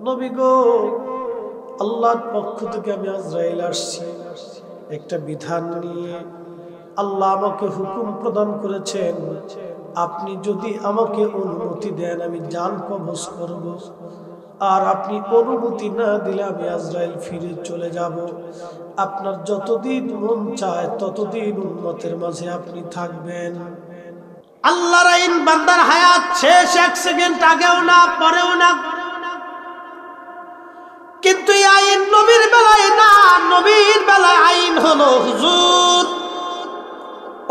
নবী গো, আল্লাহর পক্ষ থেকে আমি আজরাইল আসছি একটা বিধান নিয়ে। আল্লাহ আমাকে হুকুম প্রদান করেছেন, আপনি যদি আমাকে অনুমতি দেন আমি জান কবজ করব, আর আপনি অনুমতি না দিলে আমি আজরাইল ফিরে চলে যাব। আপনার যতদিন মন চায় ততদিন উম্মতের মাঝে আপনি থাকবেন। আল্লাহর আইন বান্দার হায়াত শেষ 1 সেকেন্ড আগেও না পরেও না, কিন্তু এই আইন নবীর বেলায় না। নবীর বেলায় আইন হলো হুজুর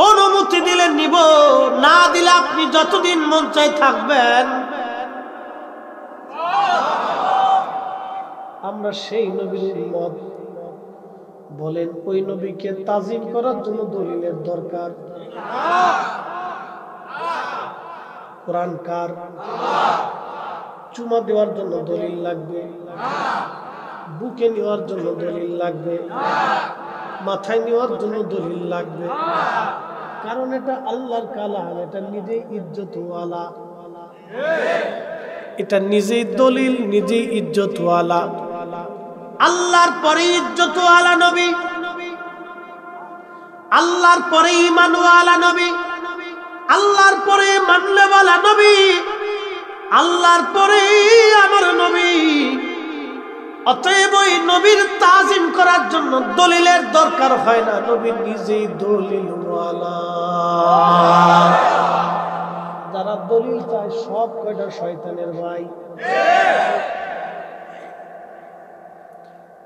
অনুমতি দিলে নিব, না দিলে আপনি যতদিন মন চাই থাকবেন। আমরা সেই নবীর উম্মত। বলেন ওই নবীকে তাজিম করার জন্য দলিলের দরকার। কোরআন কার? চুমা দেওয়ার জন্য দলিল লাগবে, বুকে নেওয়ার জন্য দলিল লাগবে, মাথায় নেওয়ার জন্য দলিল লাগবে, কারণ এটা আল্লাহর কালাম, এটা নিজেই ইজ্জতওয়ালা, এটা নিজেই দলিল, নিজেই ইজ্জতওয়ালা। আল্লাহর পরে ইজ্জতওয়ালা নবী, আল্লাহর পরে ঈমানওয়ালা নবী, আল্লাহর পরে মানলেওয়ালা নবী, আল্লাহর পরে আমার নবী। অতএব ওই নবীর তাজিম করার জন্য দলিলের দরকার হয় না, নবী নিজেই দলিলওয়ালা। যারা দলিল চায় সব কয়টা শয়তানের ভাই।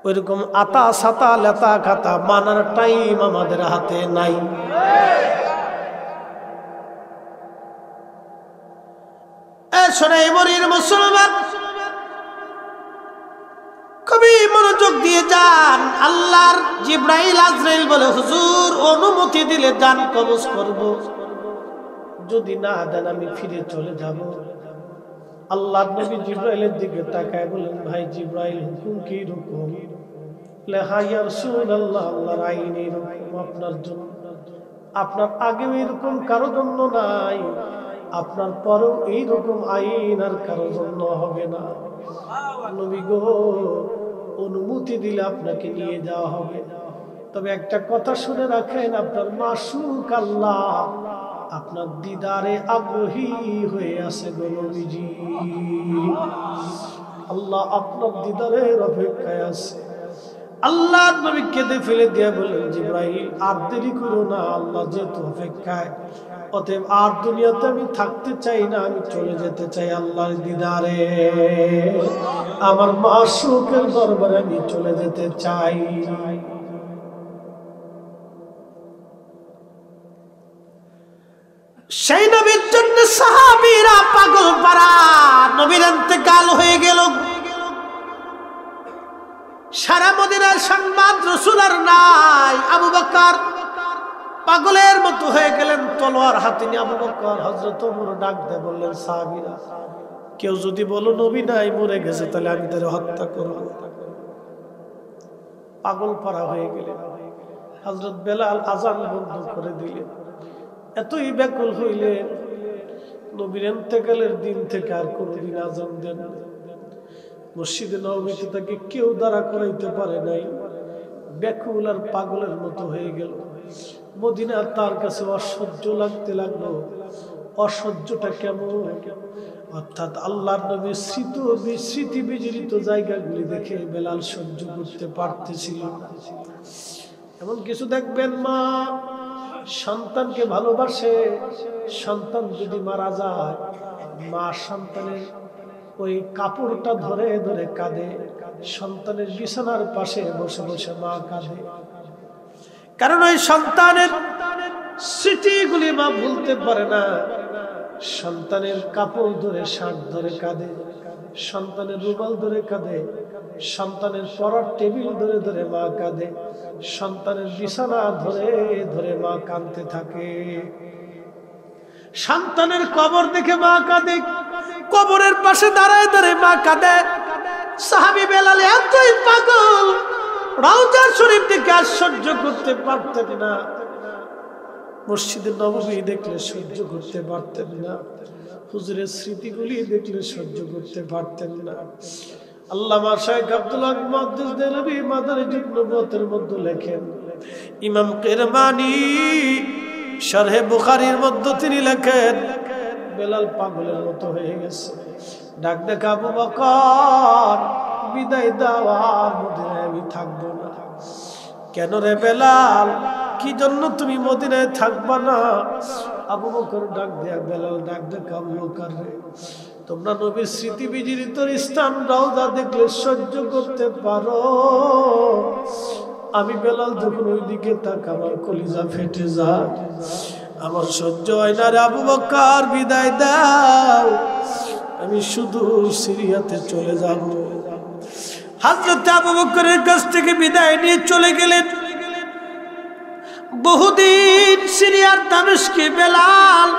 ওইরকম আতা সাতা লেতা খাতা মানার টাইম আমাদের হাতে নাই। মুসলমান কবি মনোযোগ দিয়ে যান। আল্লাহর জিবরাইল আজরাইল বলে হুজুর অনুমতি দিলে জান কবজ করব, যদি না দেন আমি ফিরে চলে যাব। আল্লাহর নবী জিবরাইলের দিকে তাকায় বলেন, ভাই জিবরাইল হুকুম কি রকম? হ্যাঁ ইয়া রাসূলুল্লাহ, আল্লাহর আইন এরকম আপনার জন্য, আপনার আগেও এরকম কারো জন্য নাই, আপনার পরেও এইরকম আইন আর কারো জন্য হবে না। নবী গো অনুমতি দিলে আপনাকে নিয়ে যাওয়া হবে, তবে একটা কথা শুনে রাখেন, আপনার মাসুক আল্লাহ আপনার দিদারে আগ্রহী হয়ে আছে গো নবীজি। আল্লাহ আপনার দিদারের অপেক্ষায় আছে। আল্লাহ নবী কেঁদে ফেলে দিয়ে বলেন, জিবরাইল আর দেরি করো না, আল্লাহ যেহেতু অপেক্ষায়, অতএব আর দুনিয়াতে আমি থাকতে চাই না, আমি চলে যেতে চাই আল্লাহর দিদারে, আমার মাসুকের দরবারে আমি চলে যেতে চাই। সেই নবীর জন্য সাহাবীরা পাগল পারা। নবীর ইন্তেকাল হয়ে গেল, সারা মদিনার সংবাদ রাসূল আর নাই। আবু বকর পাগলের মতো হয়ে গেলেন, তলোয়ার হাতে নিয়ে আবু বকর হযরত ওমর ডাক দিয়ে বললেন, সাহাবীরা কেউ যদি বলো নবী নাই মরে গেছে, তাহলে আমি তারে হত্যা করব। পাগল পারা হয়ে গেলেন। হযরত বেলাল আযান বন্ধ করে দিলেন। এতই ব্যাকুল হইলেন, নবীর ইন্তেকালের দিন থেকে আর কোনোদিন আযান দেন না। মসজিদে নববীতে তাকে কেউ দাঁড়া করাইতে পারে নাই, ব্যাকুল আর পাগলের মতো হয়ে গেল। মদিনা তার কাছে অসহ্য লাগতে লাগলো। অসহ্যটা কেমন? অর্থাৎ আল্লাহর নবীর স্মৃতি বিজড়িত জায়গাগুলি দেখে বেলাল সহ্য করতে পারতেছিল না। এমন কিছু দেখবেন, মা সন্তানকে ভালোবাসে, সন্তান যদি মারা যায় মা সন্তানের ওই কাপড়টা ধরে ধরে কাঁদে, সন্তানের বিছানার পাশে বসে বসে মা কাঁদে, কারণ ওই সন্তানের স্মৃতিগুলি মা ভুলতে পারে না। সন্তানের কাপড় ধরে, শার্ট ধরে কাঁদে, সন্তানের রুমাল ধরে কাঁদে, সন্তানের পড়ার টেবিল ধরে ধরে মা কাঁদে, সন্তানের বিছানা ধরে ধরে মা কাঁদতে থাকে। সন্তানের কবর দেখে মা কাঁদে, কবরের পাশে দাঁড়ায় দাঁড়ায় মা কাঁদে। সাহাবী বেলাল এতই পাগল, রওজা শরীফ দেখে আর সহ্য করতে পারতেন না, মসজিদে নববী দেখলে সহ্য করতে পারতেন না, হুজুরের স্মৃতিগুলি দেখলে সহ্য করতে পারতেন না। আল্লামা শাইখ আব্দুল হক মুহাদ্দিস দেহলভী মাদারিজুন নবুওয়াতের মধ্যে লেখেন, ইমাম কিরমানি শারহে বুখারীর মধ্যে তিনি লেখেন, বেলাল পাগলের মতো হয়ে গেছে। ডাক দেখ আবু বকর, বিদায় দাও, আর মদিনায় আমি থাকবো না। কেন রে বেলাল, কি জন্য তুমি মদিনায় থাকবা না? আবু বকর ডাক দেয়া, বেলাল ডাক দেখ আবু বকর রে, তোমরা নবীর স্মৃতি বিজড়িত স্থান রওজা দেখলে সহ্য করতে পারো, আমি বেলাল যখন ওই দিকে তাক আমার কলিজা ফেটে যায়, আমার সহ্য হয় না রে আবু বকর, বিদায় দাও, আমি শুধু সিরিয়াতে চলে যাব। হযরত আবু বকরের কাছ থেকে বিদায় নিয়ে চলে গেলেন। বহুদিন সিরিয়ার দামেস্কে বেলাল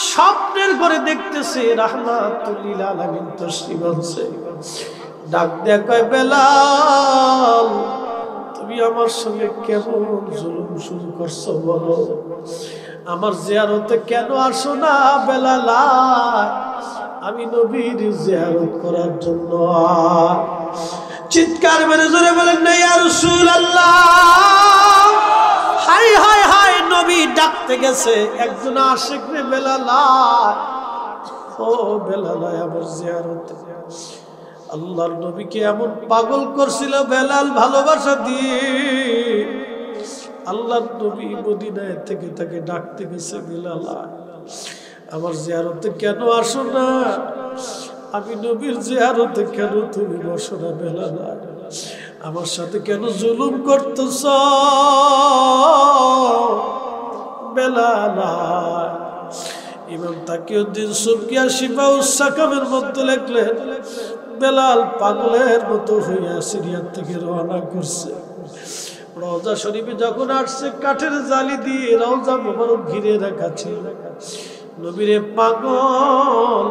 স্বপ্নের ঘরে দেখতেছে রাহমাতুল লিল আলামিন তশরিফ আনছে। ডাক দেয়া কয়, বেলাল তুমি আমার সঙ্গে কেমন জুলুম শুরু করছো বলো, আমার জিয়ারতে কেন আসো না? বেলাল আমি নবীর জিয়ারত করার জন্য। চিৎকার মেরে জোরে বলেন না ইয়া রাসূলুল্লাহ, হায় হায় হায়, নবী ডাকতে গেছে একজন আশিক রে বেলাল, ও বেলাল আমার জিয়ারতে। আল্লাহর নবীকে এমন পাগল করছিল বেলাল ভালোবাসা দিয়ে, আল্লাহর নবী মদিনায় থেকে তাকে ডাকতে গেছে, বেলাল আমার জিয়ারতে কেন আসো না? আমি নবীর জিয়ারতে কেন তুমি বসো না? বেলাল আমার সাথে কেন জুলুম করতেছ? বেলাল ইমাম তাকিউদ্দিন সুবকি শিফাউস সাকামের মধ্যে লিখলেন, বেলাল পাগলের মতো হইয়া সিরিয়ার থেকে রওনা করছে। রওজা শরীফে যখন আসছে, কাঠের জালি দিয়ে রওজা মোবারক ঘিরে রাখা ছিল। নবীরে পাগল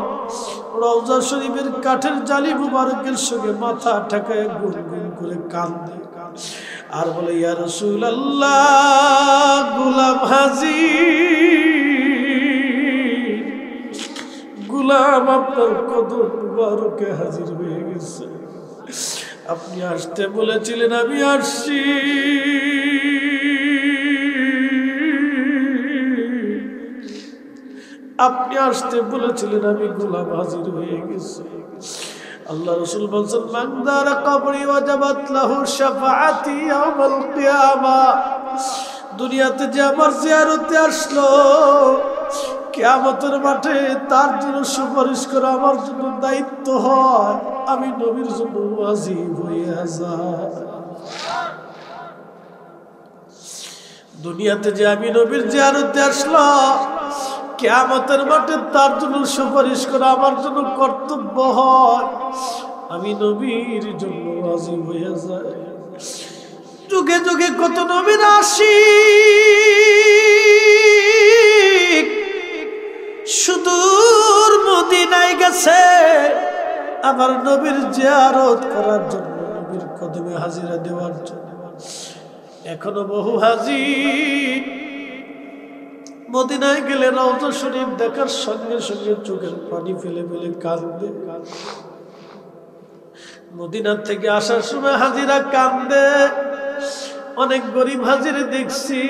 রওজা শরীফের কাঠের জালি মুবারকের সঙ্গে মাথা ঠেকায় গুনগুন করে কান্দে আর বলে, ইয়া রাসূলুল্লাহ, গোলাম হাজির, গোলাম আপনার কদম মুবারকে হাজির হয়ে গেছে। আপনি আসতে বলেছিলেন, আমি আসছি। আপনি আসতে বলেছিলেন, আমি গোলাম হাজির হয়ে গেছি। আল্লাহ রাসূল বলেন, মান যারা কবরি ওয়াজাবাত লাহু শাফাআতি ইয়াউমাল কিয়ামাহ, দুনিয়াতে যে আমার জিয়ারতে আসলো, কিয়ামতের মাঠে তার জন্য সুপারিশ করা আমার জন্য দায়িত্ব হয়, আমি নবীর জন্য ওয়াজিব হয়ে যাই। দুনিয়াতে যে আমি নবীর জিয়ারতে আসলো, কিয়ামতের মাঠে তার জন্য সুপারিশ করা আমার জন্য কর্তব্য হয়, আমি নবীর জন্য ওয়াজিব হয়ে যাই। যুগে যুগে কত নবীর আশিক সুদূর মদিনায় গেছে আমার নবীর জিয়ারত করার জন্য, নবীর কদমে হাজিরা দেওয়ার জন্য। এখনো বহু হাজী মদিনায় গেলে রওজা শরীফ দেখার সঙ্গে সঙ্গে চোখের পানি ফেলে ফেলে কাঁদে। মদিনা থেকে আসার সময় হাজিরা কান্দে। অনেক গরিব হাজিরে দেখছি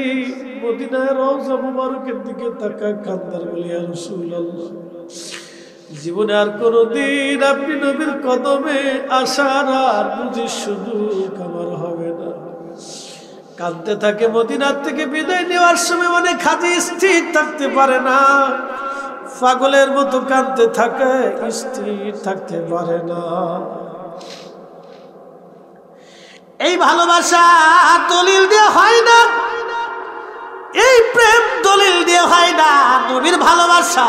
মদিনায় রওজা মুবারকের দিকে তাকায় কান্দার বলে, ইয়া রাসূলুল্লাহ, জীবনে আর কোনদিন আপনি নবীর কদমে আসার আর বুঝি সুযোগ আমার হবে না। কাঁদতে থাকে। মদিনার থেকে বিদায় নেওয়ার সময় অনেক হাজি স্থির থাকতে পারে না, পাগলের মতো কাঁদতে থাকে, স্থির থাকতে পারে না। এই ভালোবাসা দলিল দিয়ে হয় না, এই প্রেম দলিল দিয়ে হয় না, নবীর ভালোবাসা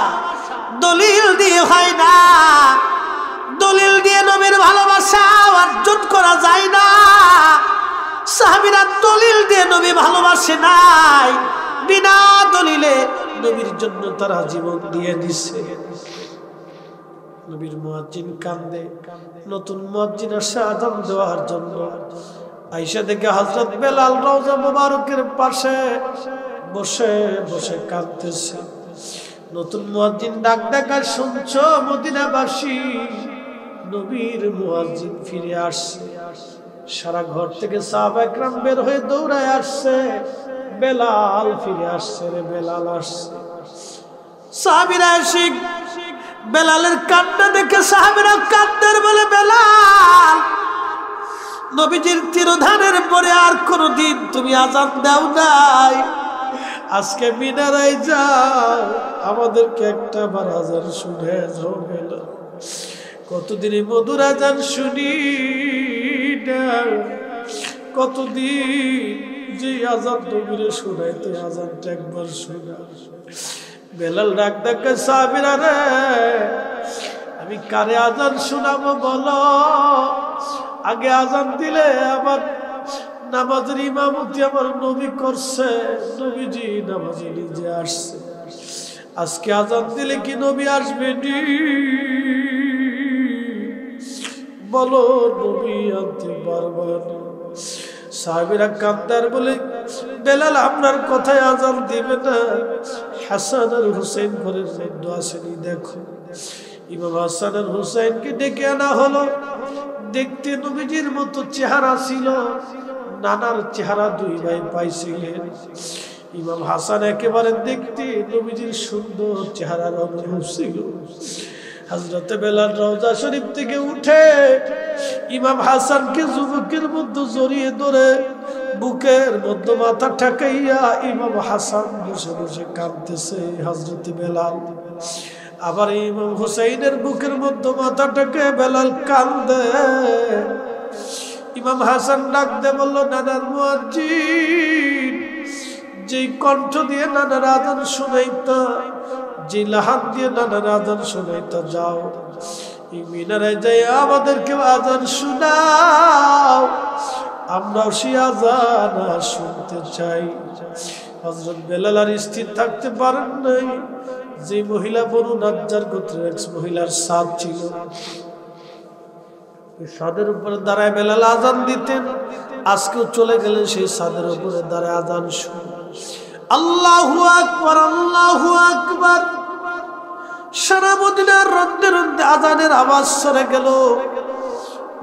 দলিল দিয়ে হয় না। দলিল দিয়ে নবীর ভালোবাসা অর্জন করা যায় না। সাহাবীরা দলিল দিয়ে নবী ভালোবাসে নাই, বিনা দলিলে নবীর জন্য তারা জীবন দিয়ে দিছে। নবীর মুয়াজ্জিন কান্দে, নতুন মুয়াজ্জিন আসে আযান দেওয়ার জন্য। আয়েশা দেখে হযরত বেলাল রওজা মুবারকের পাশে বসে বসে কাঁদতেছে। নতুন মুয়াজ্জিন ডাক দেখায়, শুনছো মদিনাবাসী, নবীর মুয়াজ্জিন ফিরে আসছে। সারা ঘর থেকে সাহাবা একরাম বের হয়ে দৌড়ায় আসছে, বেলাল ফিরে আসছে রে, বেলাল আসছে। সাহাবীরা এসে বেলালের কান্না দেখে সাহাবীরা কাঁদতেন, বলে বেলাল, নবীজির তিরোধানের পরে আর কোনদিন তুমি আযান দাও নাই, আজকে মিনারায় যাও, আমাদেরকে একটা বার আযান শুনে যাও বেলাল। কতদিন মধুর আযান শুনি না, কতদিন যে আযান নবীরে শোনাইতে, আযানটা একবার শোনা। বেলাল ডাক ডাক, সাহাবীরা রে, আমি কারে আযান শোনাবো বলো? আগে আযান দিলে আমার নামাজের ইমামতি আমার নবী করছে, নবীজি নামাজে নিজে আসছে, আজকে আযান দিলে কি নবী আসবে নি? বলো নবী আনতে পারবা না? সাহাবীরা কান্দার বলে, বেলাল আপনার কথায় আযান দিবে না? হাসান আর হুসাইন ঘরের মধ্যে আসেনি, দেখো। ইমাম হাসান আর হুসাইনকে ডেকে আনা হলো। দেখতে নবীজির মতো চেহারা ছিল, নানার চেহারা দুই ভাই পাইছিলেন। ইমাম হাসান একেবারে দেখতে নবীজির সুন্দর চেহারার অনুরূপ ছিল। হযরতে বেলাল রওজা শরীফ থেকে উঠে ইমাম হাসানকে যুবকের মধ্যে জড়িয়ে ধরে বুকের মধ্যে মাথা ঠেকাইয়া ইমাম হাসান বসে বসে কাঁদতেছে। হযরতে বেলাল আবার ইমাম হুসাইনের বুকের মধ্যে মাথা ঠেকে বেলাল কাঁদে। ইমাম হাসান ডাক দিয়ে বলল, নানার মুয়াজ্জিন, যে কণ্ঠ দিয়ে নানার আযান শুনাইতা, যে লাহান দিয়ে নানার আযান শুনাইতা, যাও এই মিনারে যাই আমাদেরকে আযান শোনাও, আমরাও সেই আযান শুনতে চাই। হযরত বেলাল আর স্থির থাকতে পারেন নাই। যে মহিলা বনু নাজ্জার গোত্রের এক মহিলার সাদ ছিল, সাদের উপরে দাঁড়ায় বেলাল আযান দিতেন। আজকেও চলে গেলেন সেই সাদের উপরে দাঁড়ায় আযান শুনে। আল্লাহু আকবার, আল্লাহু আকবার। সারা মদিনার রন্দে রন্দে আযানের আওয়াজ সরে গেল।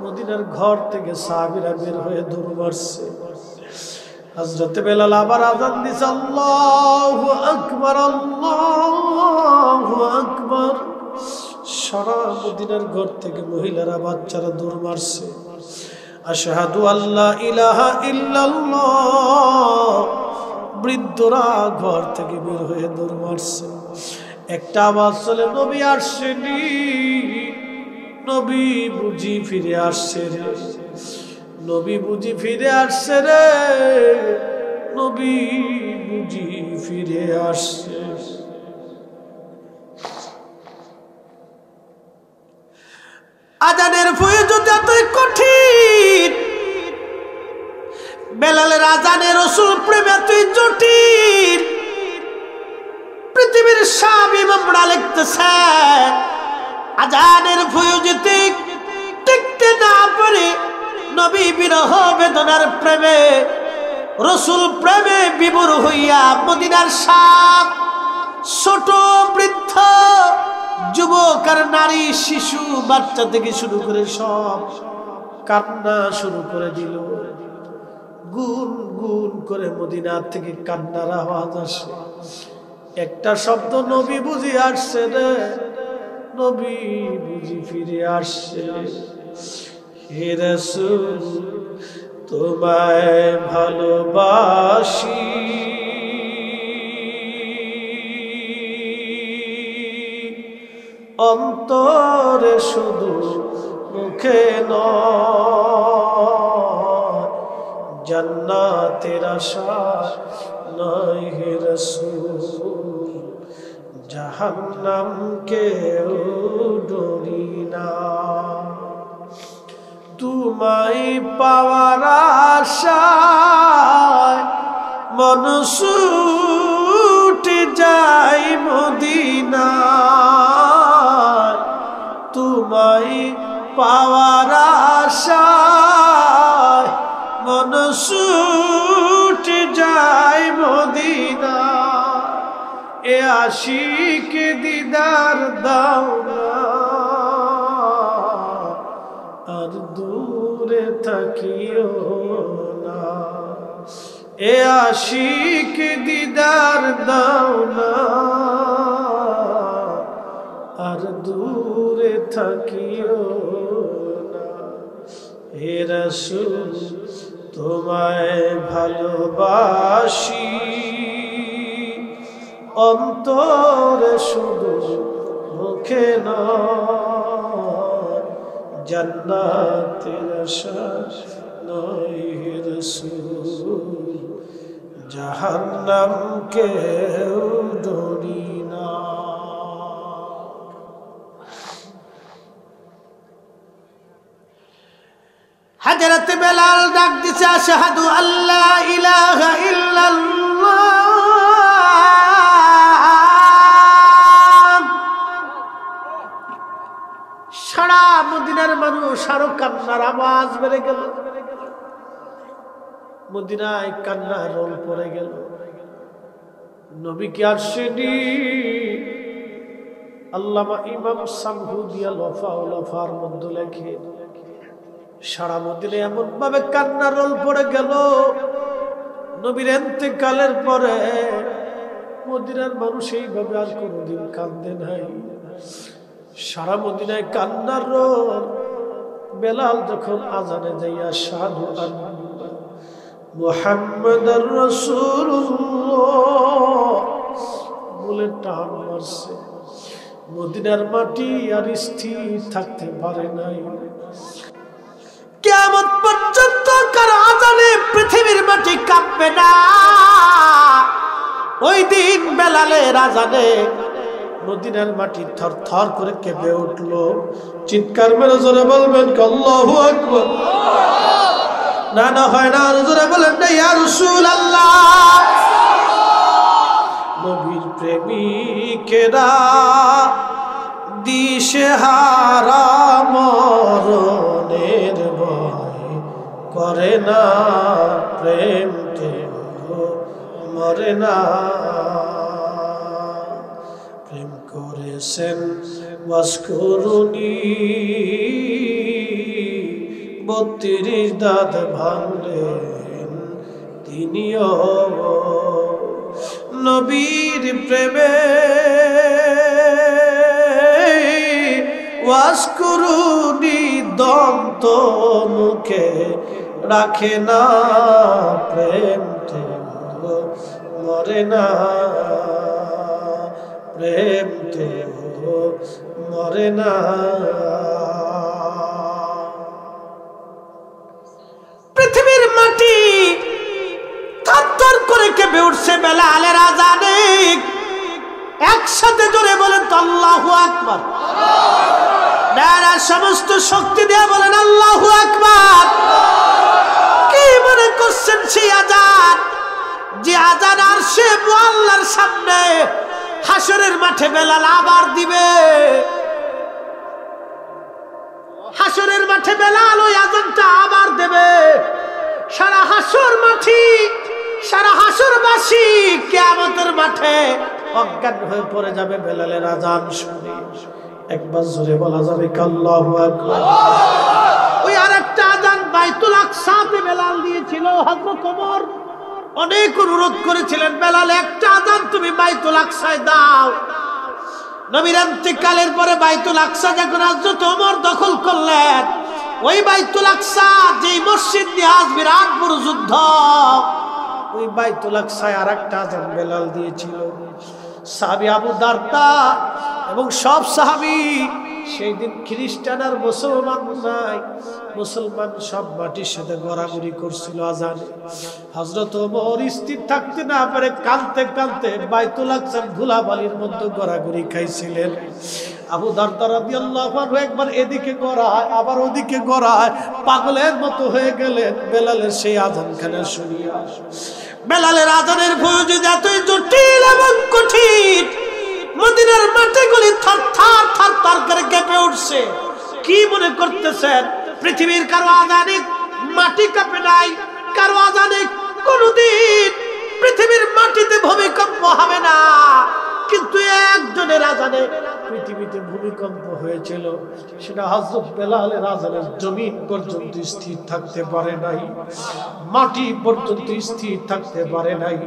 মদিনার ঘর থেকে সাহাবীরা বের হয়ে দৌড় মারছে। হযরতে বেলাল আবার আযান দিছে, আল্লাহু আকবার, আল্লাহু আকবার। সারা মদিনার ঘর থেকে মহিলারা বাচ্চারা দৌড় মারছে। আশহাদু আল্লা ইলাহা ইল্লাল্লাহ। বৃদ্ধরা ঘর থেকে বের হয়ে দৌড় মারছে। একটা আওয়াজ চলে, নবী আসছেনি, নবী বুঝি ফিরে আসছে রে, নবী বুঝি ফিরে আসছে রে, নবী বুঝি ফিরে আসছে। আযানের ফয়জত এতই কঠিন, বেলালের আযানে রাসূল প্রেম এতই জটিল। পৃথিবীর সব ইমামরা লিখতেছে, আযানের ফয়জতে টিকতে না পারে নবী বিরহ বেদনার প্রেমে, রাসূল প্রেমে বিভোর হইয়া মদিনার সব ছোট বৃদ্ধ যুবক আর নারী শিশু বাচ্চা থেকে শুরু করে সব কান্না শুরু করে দিল। গুন গুন করে মদিনা থেকে কান্নার আওয়াজ আসে। একটা শব্দ, নবী বুঝি আসছে রে, নবী বুঝি ফিরে আসছে। হে রাসূল তোমায় ভালোবাসি, অন্তরে শুধু মুখে নয়, জান্নাতের আশা নয় হে রাসূল, জাহান্নামকেও ডরি না। তোমায় পাওয়ার আশায় মন ছুটে যায় মদিনায়, তোমায় পাওয়ার আশায় মন ছুটে যায় মদিনায়। এ আশিক দিদার দাও না, দূরে থাকিও না, এ আশিক দিদার দাও না, আর দূরে থাকিও না। হে রাসূল তোমায় ভালোবাসি, অন্তরে শুধু মুখে নয়, জান্নাতের আশা নয় হে রাসূল, জাহান্নাম কেউ ডরি না। হযরত বেলাল ডাক দিছে, আশহাদু আল্লা ইলাহা ইল্লাল্লাহ। সারা মদিনার মানুষ আরো কান্নার আওয়াজ বেড়ে গেল, মদিনায় কান্নার রোল পড়ে গেল। নবীকে আসেনি। আল্লামা ইমাম সামহুদিয়া লফার মধ্যে লেখে, সারা মদিনায় এমন ভাবে কান্নার রোল পড়ে গেল, নবীর ইন্তেকালের পরে মদিনার মানুষ এইভাবে আর কোনোদিন কান্দে নাই। সারা মদিনায় কান্নার রোল। বেলাল যখন আজানে যাইয়া আশহাদু আন্না মুহাম্মাদুর রাসূলুল্লাহ বলে টান মারছে, মদিনার মাটি আর স্থির থাকতে পারে নাই। কিয়ামত পর্যন্ত কার আজানে পৃথিবীর মাটি কাঁপবে না। ওই দিন বেলালের আজানে মদিনার মাটি থরথর করে কেঁপে উঠলো। চিৎকার মেরে জোরে বলবেন আল্লাহু আকবার। না না হয় না, জোরে বলেন না ইয়া রাসূলুল্লাহ। নবীর প্রেমিকেরা দিশেহারা মরণের ভয় করে না, প্রেম কেহ মরে না। প্রেম করেছেন ওয়াসকুরুনি, ৩২ দাঁত ভাঙলেন তিনিও। নবীর প্রেমে ওয়াসকুরুনি দন্ত মুখে রাখে না, প্রেম তো মরে না, প্রেম তো মরে না। পৃথিবীর মাটি থরথর করে কেঁপে উঠছে বেলালের আজানে। একসাথে জোরে বলেন তো আল্লাহু আকবার। নারা সমস্ত শক্তি দিয়ে বলেন আল্লাহু আকবার। কি মনে করছেন সেই আজান, যে আজান আরশে মুআল্লার সামনে হাসরের মাঠে বেলাল আবার দিবে। হাসরের মাঠে বেলাল ওই আজানটা আবার দেবে। সারা হাসর মাঠি, সারা হাসরবাসী কিয়ামতের মাঠে অজ্ঞান হয়ে পড়ে যাবে বেলালের আজান শুনে। একবার জোরে বলা যাবে আল্লাহু আকবার। ওই আরেকটা আজান বাইতুল আকসাতে বেলাল দিয়েছিল। হযরত ওমর অনেক অনুরোধ করেছিলেন, বেলাল একটা আজান তুমি বাইতুল আকসায় দাও। নবীর ইন্তেকালের পরে বাইতুল আকসা যখন হযরত ওমর দখল করলেন, ওই বাইতুল আকসা যে মসজিদ নিয়ে আজ বিরাট বড় যুদ্ধ, ওই বাইতুল আকসায় আরেকটা আজান বেলাল দিয়েছিল। সাহাবী আবু দারদা এবং সব সাহাবী সেই দিন খ্রিস্টান আর মুসলমান নাই, মুসলমান সব মাটির সাথে গড়াগড়ি করছিল আজানে। হযরত ওমর স্থির থাকতে না পারে কাঁদতে কাঁদতে বাইতুল আকসার ধুলাবালির মধ্যে গড়াগড়ি খাইছিলেন। আবু দারদা রাদিয়াল্লাহু আনহু একবার এদিকে গড়ায় আবার ওদিকে গড়ায়, পাগলের মতো হয়ে গেলেন বেলালের সেই আজানখানা শুনিয়া। বেলালের আজানের ভয় এতই জটিল এবং কঠিন, মদিনার মাটিগুলি থরথর থরথর করে কেঁপে উঠছে। কি মনে করতেছেন পৃথিবীর কারো আজানে মাটি কাঁপে নাই? কারো আজানে কোনদিন পৃথিবীর মাটিতে ভূমিকম্প হবে না, কিন্তু একজনের আজানে পৃথিবীতে ভূমিকম্প হয়েছিল, সেটা হযরত বেলালের আযানের জমিন পর্যন্ত স্থির থাকতে পারে নাই, মাটি পর্যন্ত স্থির থাকতে পারে নাই।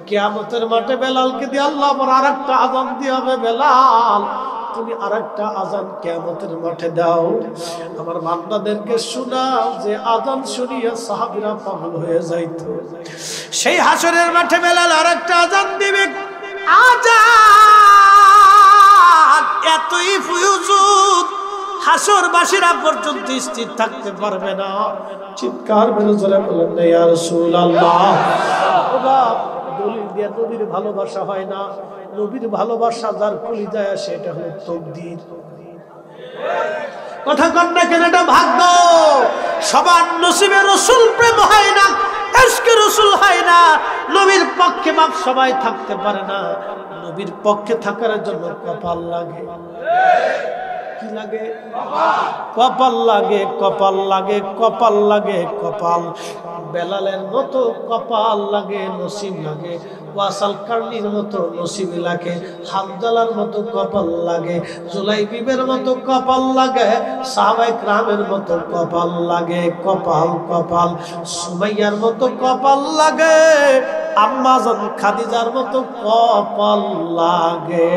কিয়ামতের মাঠে বেলালকে দিয়ে আল্লাহ আবার আরেকটা আযান দিয়ে হবে, বেলাল তুমি আরেকটা আযান কিয়ামতের মাঠে দাও, আমার বান্দাদেরকে শোনাও, যে আযান শুনিয়া সাহাবীরা পাগল হয়ে যাইতো। সেই হাসরের মাঠে বেলাল আরেকটা আযান দিবে, আযান এতই ফুয়ুজুদ হাসরবাসীরা পর্যন্ত স্থির থাকতে পারবে না। চিৎকার মেরে জোরে বলেন না ইয়া রাসূলুল্লাহ। ওগো দলিল দিয়ে নবীর ভালোবাসা হয় না, নবীর ভালোবাসা যার কলিজায় আসে এটা হলো তাকদীর। কথা কন না কেন, এটা ভাগ্য। সবার নসিবে রাসূল প্রেম হয় না, ইশকে রাসূল হয় না, নবীর পক্ষে বাপ সবাই থাকতে পারে না। নবীর পক্ষে থাকার জন্য কপাল লাগে। কি লাগে? কপাল লাগে, কপাল লাগে, কপাল লাগে, কপাল। বেলালের মতো কপাল লাগে, নসিব লাগে। ওয়াসাল কারনির মতো নসিব লাগে, হামজালার মতো কপাল লাগে, জুলাইবিবের মতো কপাল লাগে, সাহাবায়ে কেরামের মতো কপাল লাগে। কপাল কপাল। সুমাইয়ার মতো কপাল লাগে, আম্মা জান খাদিজার মতো কপাল লাগে।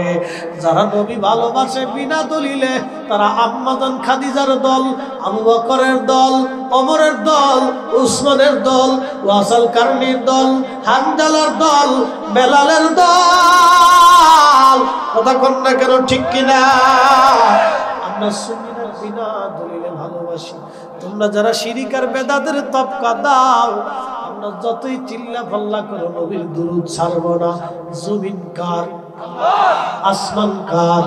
যারা নবী ভালোবাসে বিনা দলিলে, তারা আম্মা জান খাদিজার দল, আবু বকরের দল, ওমরের দল, উসমানের দল, ওয়াসাল কারনির দল, হামজালার দল, বেলালের দল। কথা কন না কেন, ঠিক কিনা? আমরা সুন্নিরা বিনা দলিলে ভালোবাসি। তোমরা যারা শিরিক আর বেদাতের তবকা দাও, আমরা যতই চিল্লা পাল্লা করো নবীর দুরূদ ছাড়বো না। জমিন কার? আসমান কার?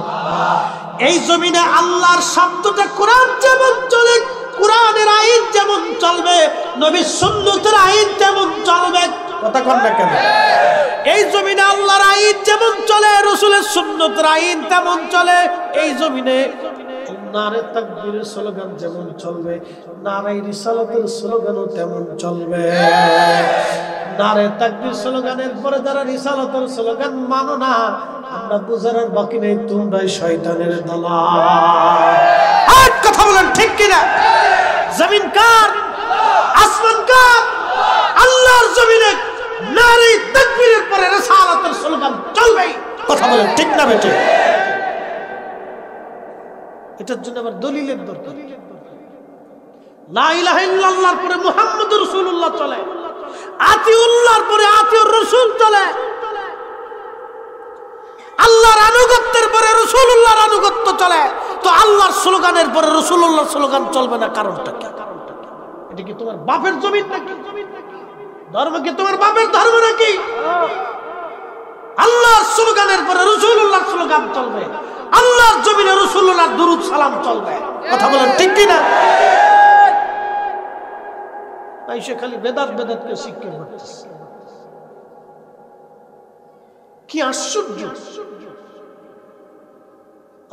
এই জমিনে আল্লাহর শব্দটা কোরআন যেমন চলে, কোরআনের আইন যেমন চলবে, নবীর সুন্নতের আইন যেমন চলবে। কথা কন না কেন? এই জমিনে আল্লাহর আইন যেমন চলে, রাসূলের সুন্নতের আইন তেমন চলে। এই জমিনে নারে তাকবীরের স্লোগান যেমন চলবে, নারে রিসালাতের স্লোগানও তেমন চলবে। নারে তাকবীর স্লোগানের পরে যারা রিসালাতের স্লোগান মানো না, আমরা বুঝার আর বাকি নেই, তোমরাই শয়তানের দালাল। আর কথা বলেন ঠিক কিনা? জমিন কার? আসমান কার? আল্লাহর জমিনে নারে তাকবীরের পরে রিসালাতের স্লোগান চলবে। কথা বলেন ঠিক না বেটে? এটার জন্য আবার দলিলের দরকার। লা ইলাহা ইল্লাল্লাহর পরে মুহাম্মদুর রাসূলুল্লাহ চলে, আতিউল্লাহর পরে আতিউর রাসূল চলে, আল্লাহর আনুগত্যের পরে রাসূলুল্লাহর আনুগত্য চলে। তো আল্লাহর স্লোগানের পরে রাসূলুল্লাহর স্লোগান চলবে না, কারণটা কি? এটা কি তোমার বাপের জমিন নাকি? ধর্ম কি তোমার বাপের ধর্ম নাকি? আল্লাহর স্লোগানের পরে রাসূলুল্লাহর স্লোগান চলবে, আল্লাহর জমিনে রাসূলুল্লাহর দুরূদ সালাম চলবে। কথা বলেন ঠিক কি না? আইসে খালি বেদাত বেদাত কে শিক্ষা করতেছে। কি আশ্চর্য!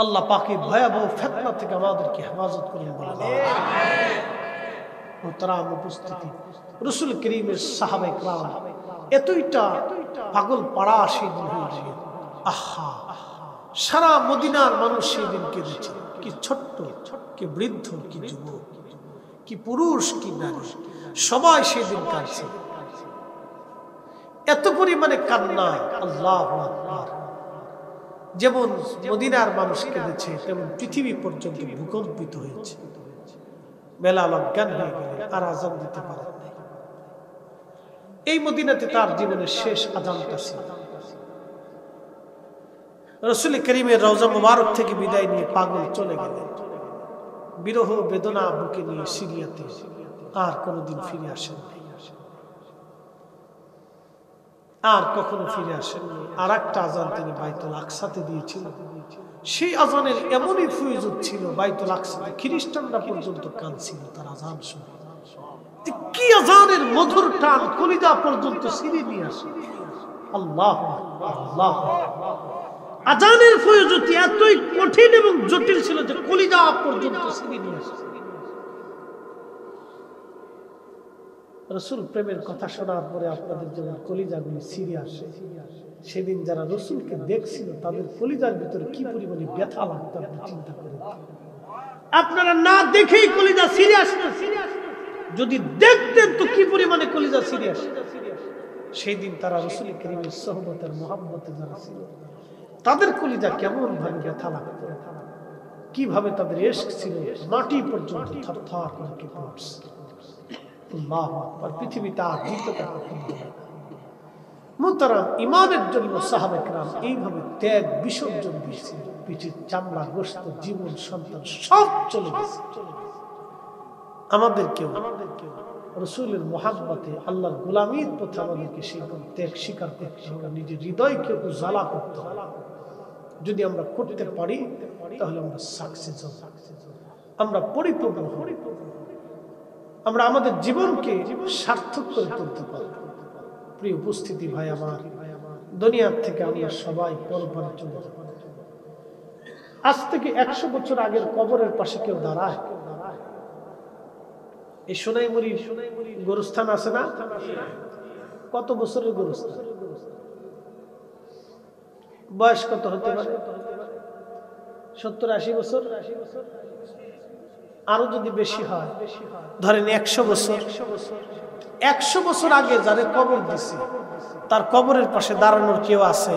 আল্লাহ পাকের ভয়াবহ ফিতনা থেকে আমাদেরকে হেফাজত করুন বলেন আমিন। মুহতারাম উপস্থিতি, রাসূল করিমের সাহাবায়ে কেরাম এতইটা পাগল পাড়া সেদিন হয়েছে। আহা, সারা মদিনার মানুষ সেদিন কেঁদেছে। কি ছোট্ট, কি বৃদ্ধ, কি যুবক, কি পুরুষ, কি নারী, সবাই সেদিন কাঁদছে। এত পরিমাণে কান্না, আল্লাহু আকবার। যেমন মদিনার মানুষ কেঁদেছে, তেমন পৃথিবী পর্যন্ত ভূকম্পিত হয়েছে। বেলাল অজ্ঞান হয়ে গেলেন, আর আযান দিতে পারেন নাই। এই মদিনাতে তার জীবনের শেষ আযানটা ছিল। রাসূল করিমের রওজা মুবারক থেকে বিদায় নিয়ে পাগল চলে গেলেন। বিরহ বেদনা বুকে নিয়ে সিরিয়াতে আর কোনোদিন ফিরে আসেন নাই, আর কখনো ফিরে আসেন নাই। আর একটা আযান তিনি বাইতুল আকসাতে দিয়েছিলেন। সেই আযানের এমনই ফুয়ুজত ছিল, বাইতুল আকসাতে খ্রিস্টানরা পর্যন্ত কাঁদছিল তার আযান শুনে। কি আযানের মধুর টান কলিজা পর্যন্ত ছিঁড়ে নিয়ে আসে। আল্লাহ আল্লাহ। আযানের ফুয়ুজত এতই কঠিন এবং জটিল ছিল যে কলিজা পর্যন্ত ছিঁড়ে নিয়ে আসে। রাসূল প্রেমের কথা শোনার পরে আপনাদের যেমন কলিজাগুলি ছিঁড়ে আসে, সেদিন যারা রসুলকে দেখছিল তাদের কলিজার ভিতরে কি পরিমাণে ব্যথা লাগতো আপনি চিন্তা করেন। আপনারা না দেখেই কলিজা সিরিয়াস, যদি দেখতেন তো কি পরিমাণে কলিজা সিরিয়াস। সেই দিন তারা রসুল করিমের সোহবতের মোহাম্মতে যারা ছিল তাদের কলিজা কেমন ভাবে ব্যথা লাগতো, কিভাবে তাদের ইশক ছিল মাটি পর্যন্ত থরথর করে কেঁপে উঠছে। আল্লাহু আকবার। পৃথিবীতে আর দ্বিতীয়টা মুহতারাম ইমানের জন্য সাহাবা কিরাম এইভাবে ত্যাগ বিসর্জন দিয়েছিল। পিঠের চামড়া, গোশত, জীবন, সন্তান সব চলে গেছে। আমাদেরকেও রসুলের মোহাব্বতে আল্লাহর গোলামীর পথে আমাদেরকে সেই ত্যাগ স্বীকার করতে হবে, নিজের হৃদয়কে উজালা করতে হবে। যদি আমরা করতে পারি তাহলে আমরা সাকসেস হব, আমরা পরিপূর্ণ হব, আমরা আমাদের জীবনকে সার্থক করে তুলতে পারব। প্রিয় উপস্থিতি ভাই আমার, দুনিয়ার থেকে আমরা সবাই পরপারে চলে যাব। আজ থেকে 100 বছর আগের কবরের পাশে কেউ দাঁড়ায়? এই সোনাইমুড়ি গোরস্থান আছে না? কত বছরের গোরস্থান? বয়স কত হতে পারে? 70-80 বছর, আরো যদি বেশি হয় ধরেন 100 বছর। 100 বছর আগে যারে কবর দিছে তার কবরের পাশে দাঁড়ানোর কেউ আছে?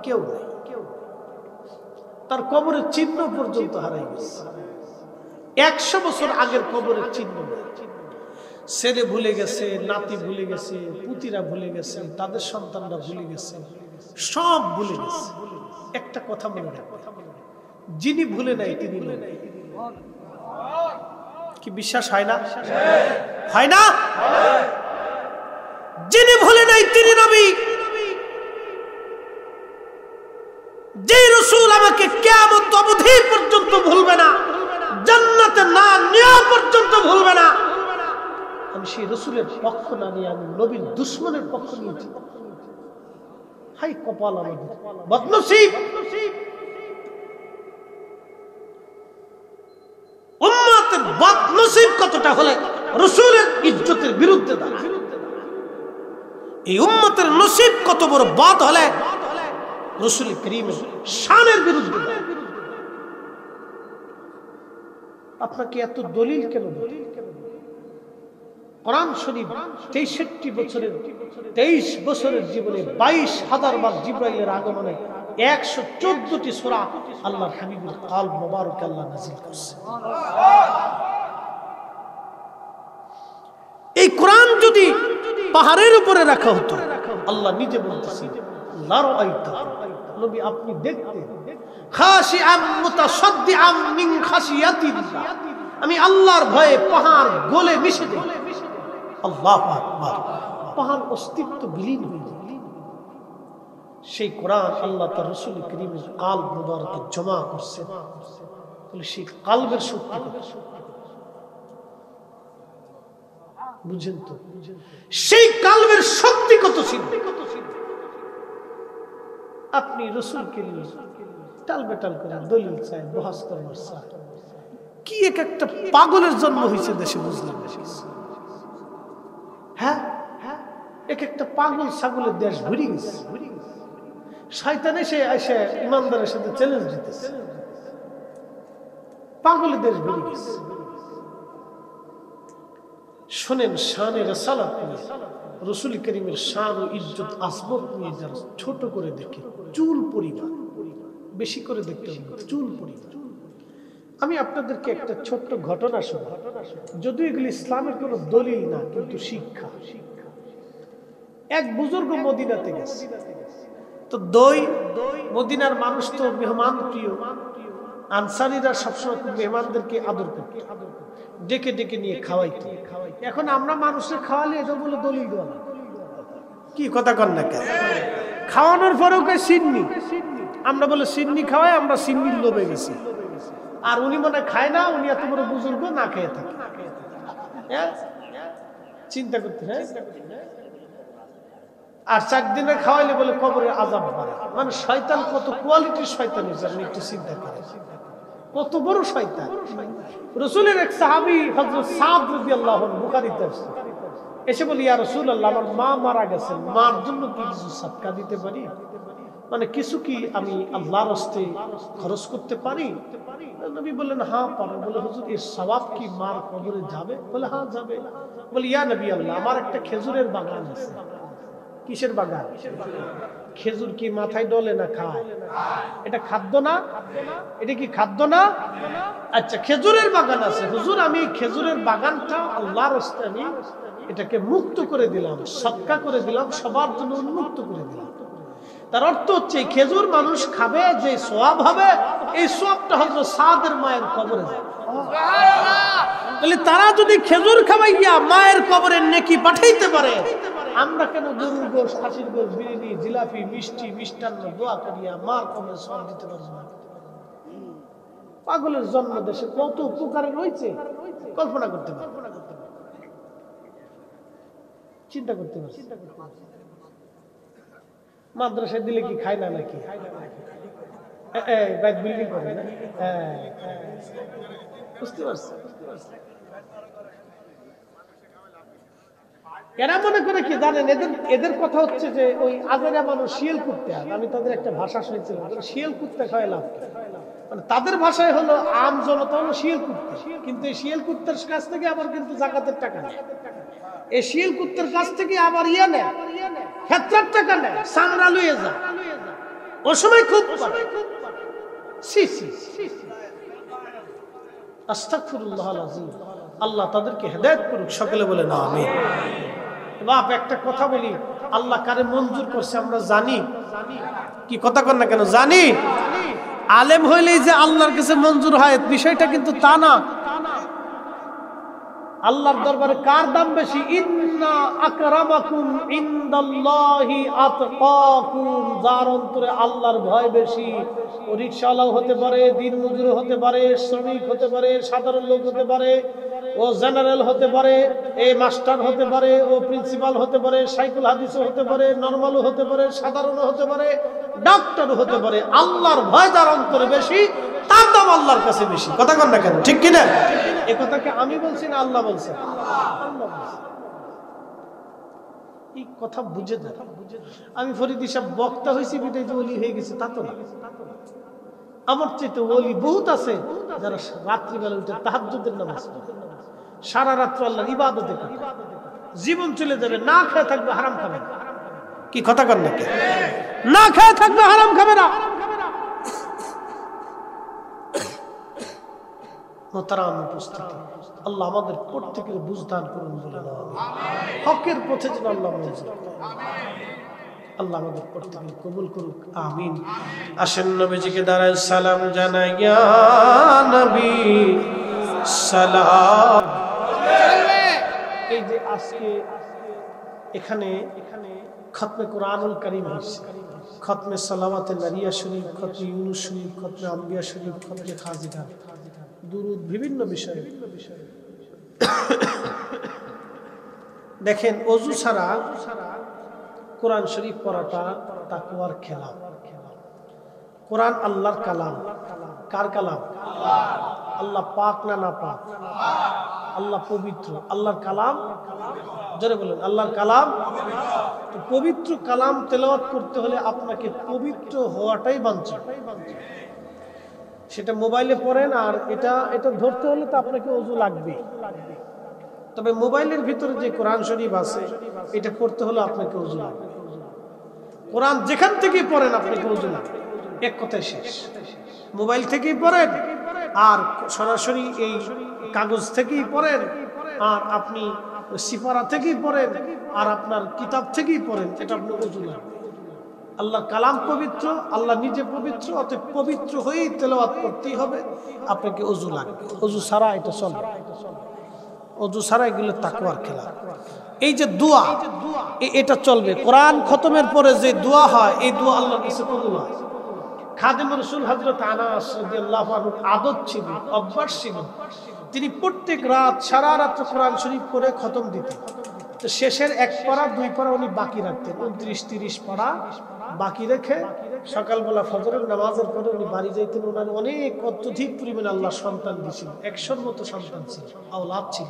কেউ নেই। তার কবরের চিহ্ন পর্যন্ত হারাই গেছে। 100 বছর আগের কবরের চিহ্ন নেই। ছেলে ভুলে গেছে, নাতি ভুলে গেছে, পুতিরা ভুলে গেছে, তাদের সন্তানরা ভুলে গেছে, সব ভুলে গেছে। একটা কথা মনে রাখবেন, যিনি ভুলে নাই তিনি নবী। কি বিশ্বাস হয় না? হয় না? যিনি ভুলে নাই তিনি নবী। যে রাসূল আমাকে কিয়ামত অবধি পর্যন্ত ভুলবে না, জান্নাতে না নেওয়া পর্যন্ত ভুলবে না, আমি সেই রাসূলের পক্ষ না নিয়ে আমি নবীর দুশমনের পক্ষ নিয়েছি। হাই কপাল আমাদের, বদনসিব। উম্মতের বদনসিব কতটা হলে রাসূলের ইজ্জতের বিরুদ্ধে দাঁড়ায়। এই উম্মতের নসিব কত বড় বদ হলে রাসূল করিমের শানের বিরুদ্ধে দাঁড়ায়। আপনাকে এত দলিল কেন? কোরআন শরীফ 23 বছরের জীবনে 22,000 বার জিবরাইলের আগমনে 114টি সূরা আল্লাহর হাবিবের কলব মোবারক আল্লাহ নাযিল করেছে। এই কোরআন যদি পাহাড়ের উপরে রাখা হতো, আল্লাহ নিজে বলতেছেন লা রাআইতা, নবী আপনি দেখতেন, খাশিআম মুতাসাদ্দিআম মিন খাশিয়াতিল্লাহ, আমি আল্লাহর ভয়ে পাহাড় গলে মিশে যাই। আল্লাহু আকবার। পাহাড় অস্তিত্ব বিলীন হয়ে যায়। সেই কোরআন আল্লাহ তার রাসূল করিমের কলব মুবারকে জমা করছেন। তাহলে সেই কলবের শক্তি কত? বুঝেন তো? সেই কলবের শক্তি কত ছিল? আপনি রাসূলকে নিয়ে টালবেটাল করে দলিল চাই, বহাস করবার চাই। কি একটা পাগলের জন্ম হয়েছে দেশে, বুঝলাম। হ্যাঁ, একটা পাগল ছাগলের দেশ ভরে গেছে। শয়তান এসে ইমানদারের সাথে চ্যালেঞ্জ দিতেছে। পাগলের দেশ ভরে গেছে। শোনেন, শানে রাসালাত নিয়ে, রাসূল করিমের শান ও ইজ্জত আজমত নিয়ে যারা ছোট করে দেখে, চুল পরিমাণ বেশি করে দেখতে হবে, চুল পরিমাণ। আমি আপনাদেরকে একটা ছোট্ট ঘটনা শোনাই, যদিও এগুলি ইসলামের কোনো দলিল না, কিন্তু শিক্ষা। এক বুজুর্গ মদিনাতে গেছে, তো মদিনার মানুষ তো মেহমান প্রিয়, আনসারীরা সবসময় মেহমানদেরকে আদর করত, ডেকে ডেকে নিয়ে খাওয়াইতো। এখন আমরা মানুষের খাওয়ালে এটা বলে দলিল দেওয়া, কি কথা কন না কেন? খাওয়ানোর পরেও কে সিন্নি, আমরা বলে সিন্নি খাওয়াই, আমরা সিন্নির লোভে গেছি। আর উনি মনে খায় না, উনি এত বড় বুজুর্গ, না খেয়ে থাকে। চিন্তা করতে হয়। আর 4 দিনে খাওয়াইলে বলে কবরের আযাব বাড়ে। মানে শয়তান কত কোয়ালিটির শয়তান হয়েছে, আপনি একটু চিন্তা করেন। কত বড় শয়তান। রাসূলের এক সাহাবী হযরত সাদ রাদিয়াল্লাহু আনহু বুখারীতে আসছে, এসে বলি ইয়া রাসূলুল্লাহ আমার মা মারা গেছেন, মার জন্য কি কিছু সাদকা দিতে পারি, মানে কিছু কি আমি আল্লাহর রাস্তে খরচ করতে পারি? নবী বললেন হ্যাঁ পারো। বলে হুজুর এর সওয়াব কি মার কবরে যাবে? বলে হ্যাঁ যাবে। বলি ইয়া নবী আল্লাহ আমার একটা খেজুরের বাগান আছে। কিসের বাগান? খেজুর কি মাথায় ডলে না খায়? এটা খাদ্য না? এটা কি খাদ্য না? আচ্ছা খেজুরের বাগান আছে হুজুর, আমি খেজুরের বাগানটা আল্লাহর রাস্তে আমি এটাকে মুক্ত করে দিলাম, সদকা করে দিলাম, সবার জন্য উন্মুক্ত করে দিলাম। তার অর্থ হচ্ছে খেজুর মানুষ খাবে, যে সওয়াব হবে এই সওয়াবটা হযরত সাদের মায়ের কবরে যাবে। তাহলে তারা যদি খেজুর খাওয়াইয়া মায়ের কবরের নেকি পাঠাইতে পারে, আমরা কেন গরুর গোশত, খাসির গোশত, বিরিয়ানি, জিলাপি, মিষ্টি, মিষ্টান্ন দোয়া করিয়া মার কবরে সওয়াব দিতে পারবো না? পাগলের জন্ম দেশে কত উপকার রয়েছে কল্পনা করতে পারে, চিন্তা করতে পারে। মাদ্রাসায় দিলে কি খায় না নাকি? বিল্ডিং করে না, বুঝতে পারছি। এরা মনে করে কি জানেন, এদের কথা হচ্ছে যে ওই আজেরা মানুষ শিয়াল কুত্তে, আমি তাদের একটা ভাষা শুনেছিলাম, শিয়াল কুত্তে খায় লাভ, মানে তাদের ভাষায় হলো আম জনতা হলো শিয়াল কুত্তে, কিন্তু এই শিয়াল কুত্তের কাছ থেকে আবার কিন্তু জাকাতের টাকা নেয়, এই শিয়াল কুত্তের কাছ থেকে আবার ইয়ে নেয়, ফেতরার টাকা নেয়, সামরা লুয়ে যায়, ও সময় খুব আস্তাগফিরুল্লাহ আল-আযীম। আল্লাহ তাদেরকে হেদায়েত করুক, সকলে বলে না আমিন। বাপ একটা কথা বলি, আল্লাহ কারে মঞ্জুর করছে আমরা জানি কি? কথা কর না কেন? জানি। আলেম হইলেই যে আল্লাহর কাছে মঞ্জুর হয় বিষয়টা কিন্তু তা না। আল্লাহর দরবারে কার দাম বেশি? ইন্না আকরামাকুম ইনদাল্লাহি আতকাকুম, যার অন্তরে আল্লাহর ভয় বেশি। ও রিকশাওয়ালাও হতে পারে, দিন মজুর হতে পারে, শ্রমিক হতে পারে, সাধারণ লোক হতে পারে, ও জেনারেল হতে পারে, এই মাস্টার হতে পারে, ও প্রিন্সিপাল হতে পারে, সাইকুল হাদিসও হতে পারে, নরমালও হতে পারে, সাধারণও হতে পারে, ডাক্তারও হতে পারে। আল্লাহর ভয় যার অন্তরে বেশি তার দাম আল্লাহর কাছে বেশি। কথা কন না কেন? ঠিক কিনা? এই কথাকে আমি বলছি না আল্লাহ বলছে? আল্লাহ বলছে। এই কথা বুঝে দেয়। আমি ফরিদি সাহেব বক্তা হয়েছি বিদায় যে ওলি হয়ে গেছে তা তো না। আমার চাইতে ওলি বহুত আছে যারা রাত্রিবেলা উঠে তাহাজ্জুদের নামাজ পড়ে, সারা রাত্র আল্লাহর ইবাদতে কাটায়, জীবন চলে যাবে, না খেয়ে থাকবে, হারাম খাবে না। কি কথা কন নাকি? না খেয়ে থাকবে, হারাম খাবে না। মোহতারাম উপস্থিতি, আল্লাহ আমাদের প্রত্যেকের বুঝদান করুন, বলে না হকের পথে যেন আল্লাহ মঞ্জুর করেন। আল্লাহ আমাদের প্রত্যেকের কবুল করুক, আমিন। আসেন নবীজিকে দাঁড়ায় সালাম জানাই, ইয়া নবী সালাম। এই যে আজকে এখানে খতমে কোরআনুল কারীম হচ্ছে, খতমে সালাওয়াতে নারিয়া শরীফ, খতমে ইউনুস শরীফ, খতমে আম্বিয়া শরীফ, খতমে খাজিদা, দুরুদ, বিভিন্ন বিষয়ে। দেখেন অজু ছাড়া কোরআন শরীফ পড়াটা তাকওয়ার খেলাফ। কোরআন আল্লাহর কালাম। কার কালাম? আল্লাহ পাক না না পাক? আল্লাহ পবিত্র, আল্লাহর কালাম। জোরে বলেন আল্লাহর কালাম। পবিত্র কালাম তেলাওয়াত করতে হলে আপনাকে পবিত্র হওয়াটাই বাঞ্ছনীয়। সেটা মোবাইলে পড়েন, আর এটা ধরতে হলে তো আপনাকে ওযু লাগবে। তবে মোবাইলের ভিতরে যে কোরআন শরীফ আছে এটা পড়তে হলে আপনাকে ওযু লাগবে। কোরআন যেখান থেকেই পড়েন আপনাকে ওযু লাগবে, এক কথায় শেষ। মোবাইল থেকেই পড়েন, আর সরাসরি এই কাগজ থেকেই পড়েন, আর আপনি সিপারা থেকেই পড়েন, আর আপনার কিতাব থেকেই পড়েন, এটা আপনার ওযু লাগবে। আল্লাহর কালাম পবিত্র, আল্লাহ নিজে পবিত্র, অতএব পবিত্র হয়েই তেলাওয়াত করতেই হবে, আপনাকে ওযু লাগবে। ওযু ছাড়া এটা চলবে, ওযু ছাড়া এগুলো তাকওয়ার খেলা। এই যে দোয়া, এটা চলবে। কোরআন খতমের পরে যে দোয়া হয়, এই দোয়া আল্লাহর কাছে কবুল হয়। খাদেম রাসূল হযরত আনাস রাদিয়াল্লাহু আনহু আদত ছিল, অভ্যাস ছিল, তিনি প্রত্যেক রাত সারা রাত কোরআন শরীফ পড়ে খতম দিতেন। তো শেষের এক পারা দুই পারা উনি বাকি রাখতেন, 29-30 পারা বাকি রেখে সকালবেলা ফজরের নামাজের পরে উনি বাড়ি যাইতেন। ওনার অনেক অত্যধিক পরিমাণে আল্লাহ সন্তান দিয়েছিল, 100-র মতো সন্তান ছিল, আওলাদ ছিল।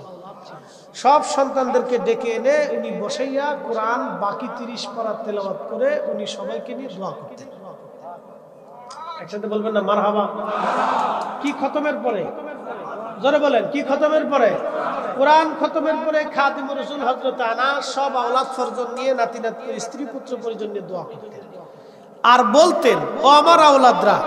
সব সন্তানদেরকে ডেকে এনে উনি বসাইয়া কোরআন বাকি 30 পারা তেলাওয়াত করে উনি সবাইকে নিয়ে দোয়া করতেন। একসাথে বলবেন না মারহাবা? কি খতমের পরে? জোরে বলেন, কি খতমের পরে? কোরআন খতমের পরে খাদিমুর রাসূল হযরত আনাস সব আওলাদ ফরজন নিয়ে নাতি নাতনি স্ত্রী পুত্র পরিজন নিয়ে দোয়া করতেন আর বলতেন, ও আমার আওলাদরা,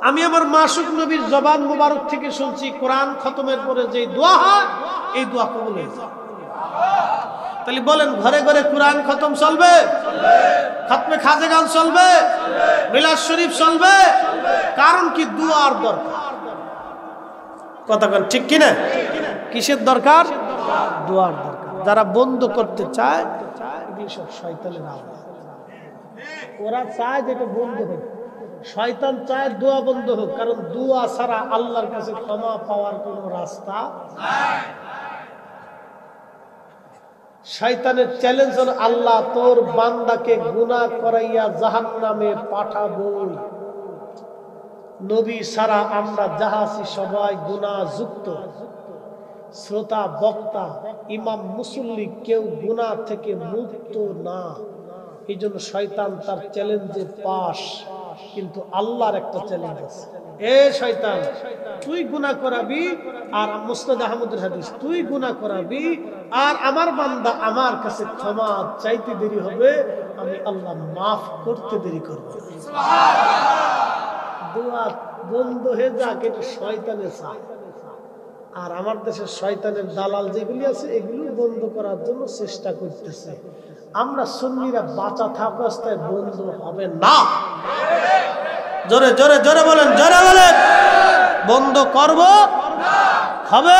আমি আমার মাসুক নবীর জবান মুবারক থেকে শুনছি কোরআন খতমের পরে যে দোয়া হয় এই দোয়া কবুল হয়ে যায়। তাহলে বলেন, ঘরে ঘরে কোরআন খতম চলবে? খতমে খাজেগান চলবে? মিলাদ শরীফ চলবে? কারণ কি? দুয়ার দরকার। কথা বলেন ঠিক কিনা? কিসের দরকার? দুয়ার দরকার। যারা বন্ধ করতে চায় এগুলি সব শয়তানের আওলাদ। ওরা চায় যেটা বন্ধ হোক, শয়তান চায় দোয়া বন্ধ হোক, কারণ দোয়া ছাড়া আল্লাহর কাছে ক্ষমা পাওয়ার কোনো রাস্তা নাই। শয়তানের চ্যালেঞ্জ হলো, আল্লাহ তোর বান্দাকে গুনাহ করাইয়া জাহান্নামে পাঠাবই। নবী সারা আমরা যাহাছি সবাই গুনাহ যুক্ত। শ্রোতা বক্তা ইমাম মুসল্লি কেউ গুনাহ থেকে মুক্ত না। এই জন্য শয়তান তার চ্যালেঞ্জে পাস, কিন্তু আল্লাহর একটা চ্যালেঞ্জ আছে। এ শয়তান, তুই গুনাহ করাবি, আর মুসনাদ আহমদের হাদিস, তুই গুনাহ করাবি আর আমার বান্দা আমার কাছে ক্ষমা চাইতে দেরি হবে, আমি আল্লাহ মাফ করতে দেরি করব। দোয়া বন্ধ হয়ে যাক, এটা শয়তানের চায়। আর আমার দেশের শয়তানের দালাল যেগুলি আছে এগুলো বন্ধ করার জন্য চেষ্টা করতেছে। আমরা সুন্নিরা বাঁচা থাকা অবস্থায় বন্ধ হবে না। জোরে জোরে জোরে বলেন, জোরে বলেন। বন্ধ করব হবে